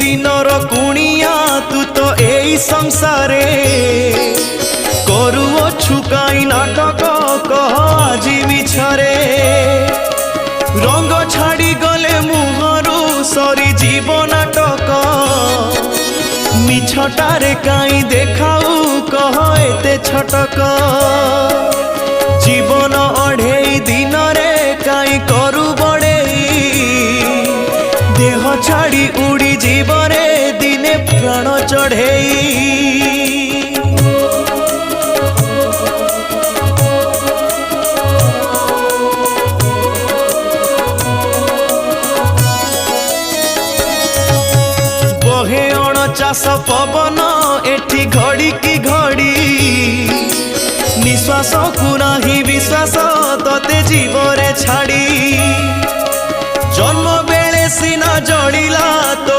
दिनर कुणिया तू तो एई संसारे करुअछु काई नाटक कह आज मिछरे रंग छाड़ी गले मुहरु सरी जीव नाटक मिछटारे काई देखाऊ कह एते छटक जीवन अढ़ेई दिन रे काई करू बड़ेई देह छाड़ी उड़ी जीवरे दिने प्राण चढ़ेई बहे अणचाष पवन एठी घड़ी की घड़ी निश्वास को नाही विश्वास तते जीवरे छाड़ी जन्म बेले सीना जड़िला तो